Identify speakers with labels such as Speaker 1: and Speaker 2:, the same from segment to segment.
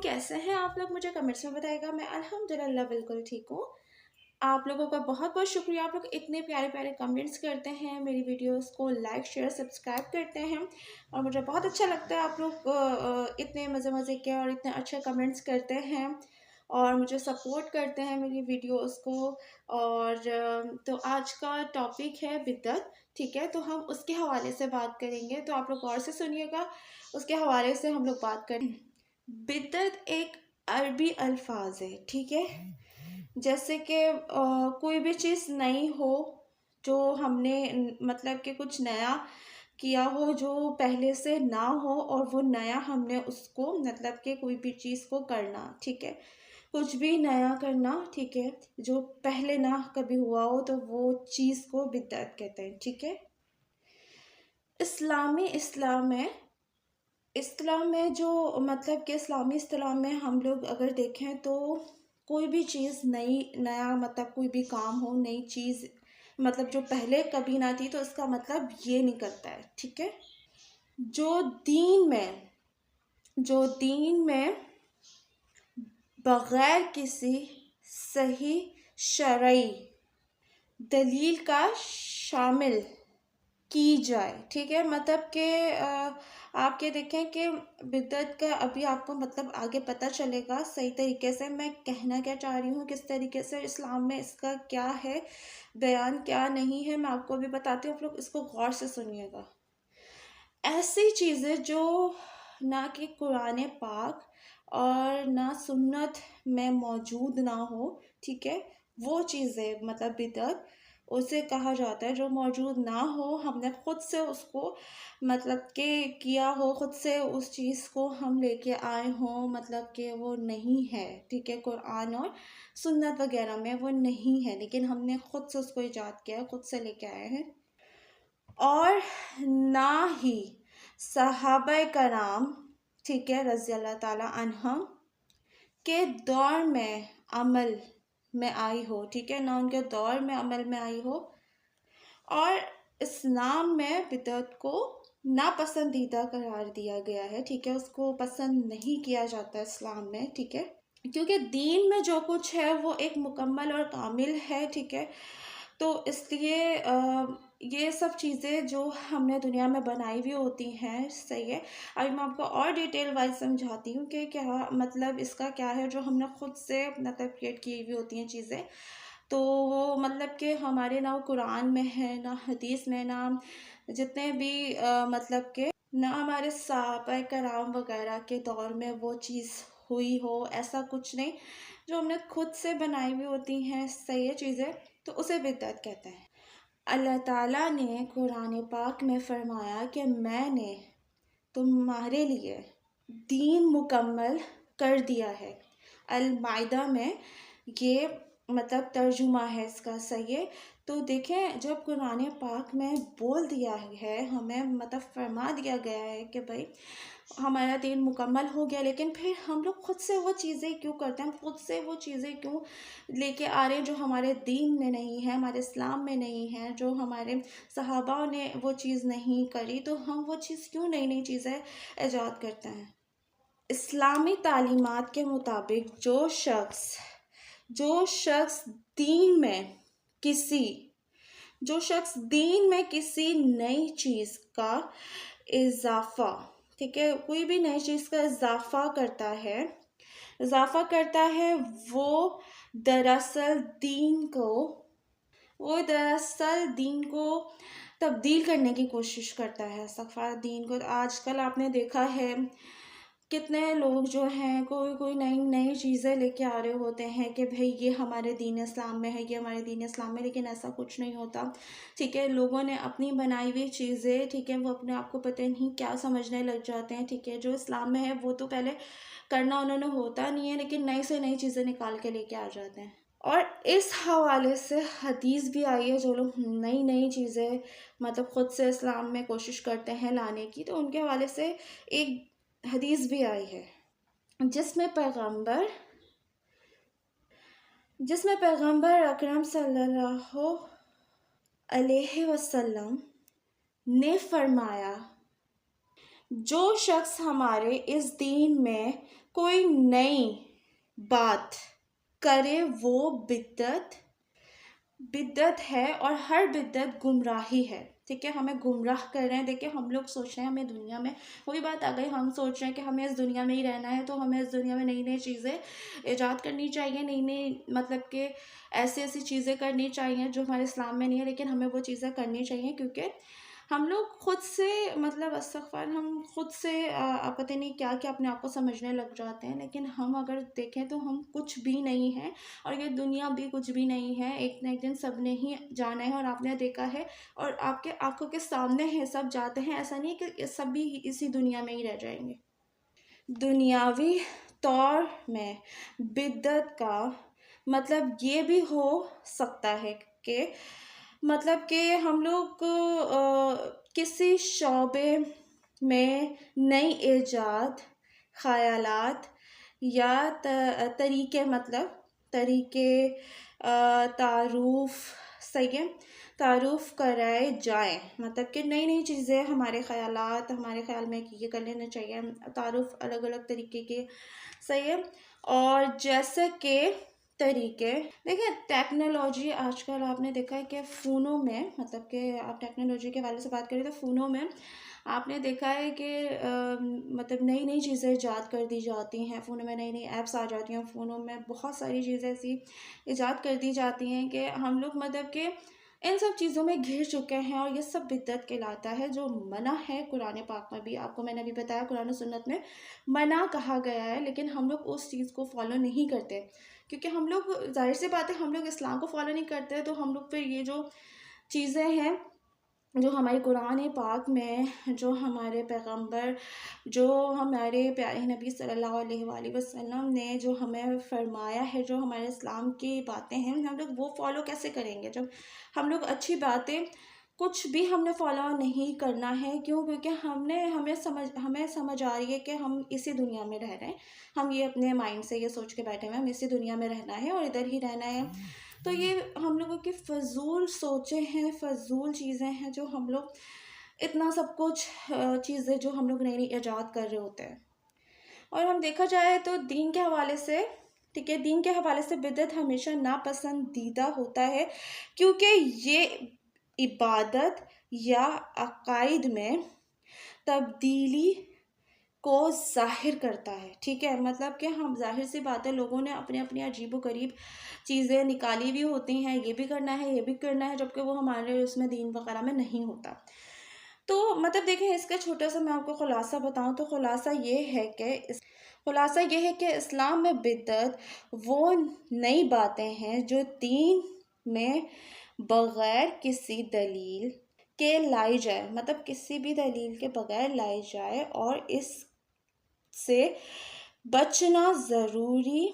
Speaker 1: कैसे हैं आप लोग? मुझे कमेंट्स में बताइएगा। मैं अल्हम्दुलिल्लाह बिल्कुल ठीक हूँ। आप लोगों का बहुत बहुत शुक्रिया, आप लोग इतने प्यारे प्यारे कमेंट्स करते हैं, मेरी वीडियोस को लाइक शेयर सब्सक्राइब करते हैं और मुझे बहुत अच्छा लगता है। आप लोग इतने मज़े मज़े के और इतने अच्छे कमेंट्स करते हैं और मुझे सपोर्ट करते हैं मेरी वीडियोस को। और तो आज का टॉपिक है बिद्दत, ठीक है? तो हम उसके हवाले से बात करेंगे, तो आप लोग गौर से सुनिएगा। उसके हवाले से हम लोग बात करें। बिद्दत एक अरबी अल्फाज है, ठीक है? जैसे कि कोई भी चीज़ नई हो, जो हमने मतलब कि कुछ नया किया हो जो पहले से ना हो, और वो नया हमने उसको मतलब कि कोई भी चीज़ को करना, ठीक है? कुछ भी नया करना, ठीक है, जो पहले ना कभी हुआ हो, तो वो चीज़ को बिद्दत कहते हैं, ठीक है? इस्लाम में जो मतलब कि इस्लामी इस्लाम में हम लोग अगर देखें तो कोई भी चीज़ नया मतलब कोई भी काम हो, नई चीज़ मतलब जो पहले कभी ना थी, तो इसका मतलब ये नहीं करता है, ठीक है? जो दीन में बगैर किसी सही शरई दलील का शामिल की जाए, ठीक है? मतलब कि आप ये देखें कि बिद्दत का अभी आपको मतलब आगे पता चलेगा सही तरीके से मैं कहना क्या चाह रही हूँ, किस तरीके से इस्लाम में इसका क्या है बयान, क्या नहीं है, मैं आपको अभी बताती हूँ। आप लोग इसको गौर से सुनिएगा। ऐसी चीज़ें जो ना कि कुरान पाक और ना सुन्नत में मौजूद ना हो, ठीक है, वो चीज़ें मतलब बिदअत उसे कहा जाता है। जो मौजूद ना हो, हमने खुद से उसको मतलब कि किया हो, खुद से उस चीज़ को हम लेके आए हों, मतलब कि वो नहीं है, ठीक है? कुरान और सुन्नत वगैरह में वो नहीं है, लेकिन हमने खुद से उसको ईजाद किया है, खुद से लेके आए हैं। और ना ही सहाबा कराम, ठीक है, रज़ी अल्लाह ताला अन्हम के दौर में अमल में आई हो, ठीक है, ना उनके दौर में अमल में आई हो। और इस्लाम में बिदअत को नापसंदीदा करार दिया गया है, ठीक है? उसको पसंद नहीं किया जाता इस्लाम में, ठीक है? क्योंकि दीन में जो कुछ है वो एक मुकम्मल और कामिल है, ठीक है? तो इसलिए ये सब चीज़ें जो हमने दुनिया में बनाई हुई होती हैं, सही है। अभी मैं आपको और डिटेल वाइज समझाती हूँ कि क्या मतलब इसका क्या है, जो हमने खुद से मतलब क्रिएट की हुई होती हैं चीज़ें। तो वो मतलब कि हमारे ना कुरान में है, ना हदीस में, ना जितने भी मतलब के ना हमारे सहाबा कराम वगैरह के दौर में वो चीज़ हुई हो, ऐसा कुछ नहीं। जो हमने खुद से बनाई हुई होती हैं, सही है, चीज़ें, तो उसे बिदअत कहते हैं। अल्लाह ताला ने कुरान पाक में फरमाया कि मैंने तुम्हारे लिए दीन मुकम्मल कर दिया है। अल माइदा में ये मतलब तर्जुमा है इसका, सही है। तो देखें, जब कुरान पाक में बोल दिया है, हमें मतलब फरमा दिया गया है कि भाई हमारा दीन मुकम्मल हो गया, लेकिन फिर हम लोग खुद से वो चीज़ें क्यों करते हैं? हम खुद से वो चीज़ें क्यों लेके आ रहे हैं जो हमारे दीन में नहीं है, हमारे इस्लाम में नहीं है, जो हमारे सहाबाओं ने वो चीज़ नहीं करी, तो हम वो चीज़ क्यों नई नई चीज़ें ईजाद करते हैं? इस्लामी तालीमात के मुताबिक जो शख्स दीन में किसी जो शख्स दीन में किसी नई चीज़ का इजाफा, ठीक है, कोई भी नई चीज़ का इजाफा करता है, दरअसल दीन को वो दरअसल दीन को तब्दील करने की कोशिश करता है। सफ़ा दीन को आजकल आपने देखा है कितने लोग जो हैं कोई कोई नई नई चीज़ें लेके आ रहे होते हैं कि भाई ये हमारे दीन इस्लाम में है, ये हमारे दीन इस्लाम में, लेकिन ऐसा कुछ नहीं होता, ठीक है? लोगों ने अपनी बनाई हुई चीज़ें, ठीक है, वो अपने आप को पता नहीं क्या समझने लग जाते हैं, ठीक है? जो इस्लाम में है वो तो पहले करना उन्होंने होता नहीं है, लेकिन नई से नई चीज़ें निकाल के लेके आ जाते हैं। और इस हवाले से हदीस भी आई है। जो लोग नई नई चीज़ें मतलब ख़ुद से इस्लाम में कोशिश करते हैं लाने की, तो उनके हवाले से एक हदीस भी आई है जिसमें पैगंबर अकरम सल्लल्लाहु अलैहि वसल्लम ने फरमाया, जो शख्स हमारे इस दीन में कोई नई बात करे वो बिद्दत बिद्दत है, और हर बिद्दत गुमराही है। ठीक है, हमें गुमराह कर रहे हैं। देखिए, हम लोग सोच रहे हैं हमें दुनिया में, वही बात आ गई, हम सोच रहे हैं कि हमें इस दुनिया में ही रहना है, तो हमें इस दुनिया में नई नई चीज़ें ईजाद करनी चाहिए, नई नई मतलब कि ऐसी ऐसी चीज़ें करनी चाहिए जो हमारे इस्लाम में नहीं है, लेकिन हमें वो चीज़ें करनी चाहिए, क्योंकि हम लोग खुद से मतलब अस्तगफुर, हम खुद से पता नहीं क्या क्या अपने आप को समझने लग जाते हैं। लेकिन हम अगर देखें तो हम कुछ भी नहीं हैं, और ये दुनिया भी कुछ भी नहीं है। एक ना एक दिन सब ने ही जाना है, और आपने देखा है और आपके आंखों के सामने है, सब जाते हैं। ऐसा नहीं कि सब भी इसी दुनिया में ही रह जाएंगे। दुनियावी तौर में बिद्दत का मतलब ये भी हो सकता है कि मतलब कि हम लोग किसी शौबे में नई ईजाद, ख़यालात या तरीके मतलब तरीके तारुफ सही है, तारुफ कराए जाए। मतलब कि नई नई चीज़ें हमारे ख़यालात, हमारे ख़्याल में कि ये कर लेना चाहिए, तारुफ अलग अलग तरीके के सही है। और जैसे कि तरीके, देखिए टेक्नोलॉजी आजकल आपने देखा है कि फ़ोनों में, मतलब कि आप टेक्नोलॉजी के हवाले से बात करें तो फ़ोनों में आपने देखा है कि मतलब नई नई चीज़ें ईजाद कर दी जाती हैं। फ़ोनों में नई नई ऐप्स आ जाती हैं, फ़ोनों में बहुत सारी चीज़ें ऐसी ईजाद कर दी जाती हैं कि हम लोग मतलब कि इन सब चीज़ों में घिर चुके हैं, और ये सब बिद्दत कहलाता है, जो मना है कुरान पाक में भी। आपको मैंने अभी बताया कुरान और सुन्नत में मना कहा गया है, लेकिन हम लोग उस चीज़ को फॉलो नहीं करते, क्योंकि हम लोग जाहिर सी बात है, हम लोग इस्लाम को फॉलो नहीं करते, तो हम लोग फिर ये जो चीज़ें हैं जो हमारे कुरान पाक में, जो हमारे पैगंबर, जो हमारे प्यारे नबी सल्लल्लाहु अलैहि वसल्लम ने जो हमें फरमाया है, जो हमारे इस्लाम की बातें हैं, हम लोग वो फॉलो कैसे करेंगे जब हम लोग अच्छी बातें कुछ भी हमने फॉलो नहीं करना है। क्यों? क्योंकि हमें समझ आ रही है कि हम इसी दुनिया में रह रहे हैं। हम ये अपने माइंड से ये सोच के बैठे हुए हैं हम इसी दुनिया में रहना है और इधर ही रहना है। तो ये हम लोगों की फ़ज़ूल सोचें हैं, फ़ज़ूल चीज़ें हैं, जो हम लोग इतना सब कुछ चीज़ें जो हम लोग नई नई ईजाद कर रहे होते हैं। और हम देखा जाए तो दीन के हवाले से, ठीक है, दीन के हवाले से बिदअत हमेशा नापसंदीदा होता है, क्योंकि ये इबादत या अकायद में तब्दीली को ज़ाहिर करता है। ठीक है, मतलब कि हम ज़ाहिर सी बात है, लोगों ने अपने अपने अजीब व गरीब चीज़ें निकाली हुई होती हैं, ये भी करना है ये भी करना है, जबकि वो हमारे उसमें दीन वगैरह में नहीं होता। तो मतलब देखें, इसका छोटा सा मैं आपको खुलासा बताऊं तो खुलासा ये है कि इस्लाम में बिदअत वो नई बातें हैं जो दीन में बग़ैर किसी दलील के लाई जाए, मतलब किसी भी दलील के बगैर लाई जाए, और इससे बचना ज़रूरी,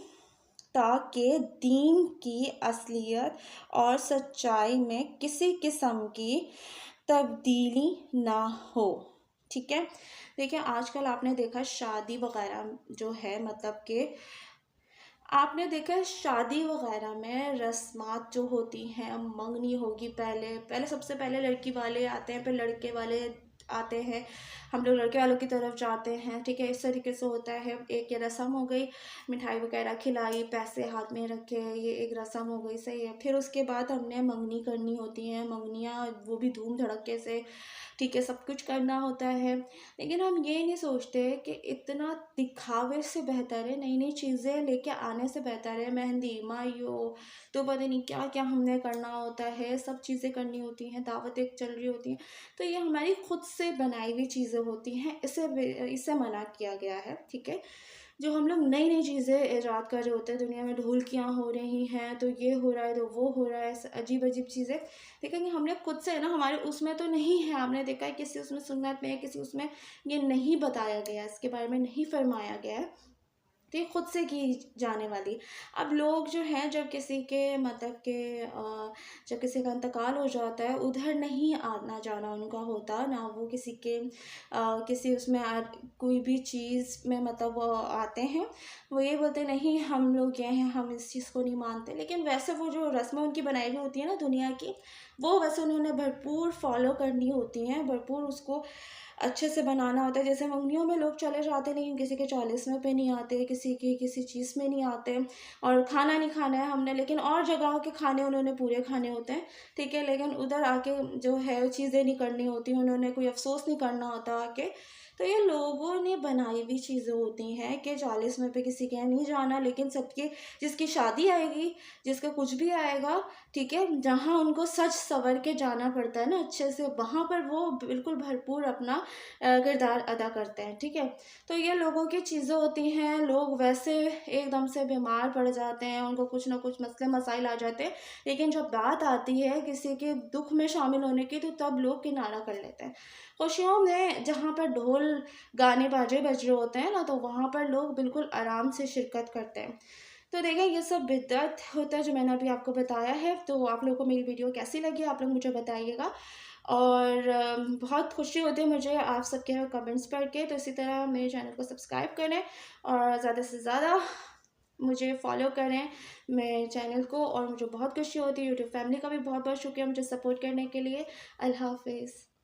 Speaker 1: ताकि दीन की असलियत और सच्चाई में किसी किस्म की तब्दीली ना हो। ठीक है, देखिए आजकल आपने देखा शादी वगैरह जो है, मतलब कि आपने देखा शादी वगैरह में रस्मात जो होती हैं, मंगनी होगी, पहले पहले सबसे पहले लड़की वाले आते हैं, फिर लड़के वाले आते हैं, हम लोग लड़के वालों की तरफ जाते हैं। ठीक है, इस तरीके से होता है। एक ये रस्म हो गई, मिठाई वगैरह खिलाई, पैसे हाथ में रखे, ये एक रस्म हो गई, सही है। फिर उसके बाद हमने मंगनी करनी होती है, मंगनियाँ वो भी धूम धड़के से, ठीक है, सब कुछ करना होता है। लेकिन हम ये नहीं सोचते कि इतना दिखावे से बेहतर है, नई नई चीज़ें लेके आने से बेहतर है, मेहंदी मायो तो पता नहीं क्या क्या हमने करना होता है, सब चीज़ें करनी होती हैं, दावतें चल रही होती हैं। तो ये हमारी खुद से बनाई हुई चीज़ें होती हैं, इसे मना किया गया है। ठीक है, जो हम लोग नई नई चीज़ें ईजाद कर रहे होते हैं, दुनिया में ढोलकियाँ हो रही हैं, तो ये हो रहा है तो वो हो रहा है, अजीब अजीब चीज़ें देखेंगे हम लोग खुद से है ना, हमारे उसमें तो नहीं है। आपने देखा है किसी उसमें सुन्नत में है, किसी उसमें ये नहीं बताया गया, इसके बारे में नहीं फरमाया गया है, तो ये खुद से की जाने वाली। अब लोग जो हैं, जब किसी के मतलब के जब किसी का इंतकाल हो जाता है, उधर नहीं आना जाना उनका होता ना, वो किसी के किसी उसमें कोई भी चीज़ में मतलब वो आते हैं, वो ये बोलते नहीं हम लोग ये हैं, हम इस चीज़ को नहीं मानते। लेकिन वैसे वो जो रस्में उनकी बनाई हुई होती है ना दुनिया की, वो वैसे उन्होंने भरपूर फॉलो करनी होती हैं, भरपूर उसको अच्छे से बनाना होता है। जैसे मंगनियों में लोग चले जाते, लेकिन किसी के 40वें पे नहीं आते, किसी की किसी चीज़ में नहीं आते, और खाना नहीं खाना है हमने, लेकिन और जगहों के खाने उन्होंने पूरे खाने होते हैं, ठीक है। लेकिन उधर आके जो है चीज़ें नहीं करनी होती, उन्होंने कोई अफसोस नहीं करना होता आके। तो ये लोगों ने बनाई हुई चीज़ें होती हैं कि 40वें पे किसी के यहाँ नहीं जाना, लेकिन सबकी, जिसकी शादी आएगी, जिसका कुछ भी आएगा, ठीक है, जहाँ उनको सज संवर के जाना पड़ता है ना अच्छे से, वहाँ पर वो बिल्कुल भरपूर अपना किरदार अदा करते हैं, ठीक है। तो ये लोगों की चीज़ें होती हैं। लोग वैसे एकदम से बीमार पड़ जाते हैं, उनको कुछ ना कुछ मसले मसाइल आ जाते हैं, लेकिन जब बात आती है किसी के दुख में शामिल होने की, तो तब लोग किनारा कर लेते हैं। खुशियों में जहाँ पर ढोल गाने बाजे बज रहे होते हैं ना, तो वहाँ पर लोग बिल्कुल आराम से शिरकत करते हैं। तो देखें, ये सब बिदअत होता है जो मैंने अभी आपको बताया है। तो आप लोगों को मेरी वीडियो कैसी लगी, आप लोग मुझे बताइएगा। और बहुत खुशी होती है मुझे आप सबके कमेंट्स पढ़ के। तो इसी तरह मेरे चैनल को सब्सक्राइब करें और ज़्यादा से ज़्यादा मुझे फॉलो करें मेरे चैनल को, और मुझे बहुत खुशी होती है। यूट्यूब फैमिली का भी बहुत बहुत शुक्रिया मुझे सपोर्ट करने के लिए। अल्लाह हाफिज़।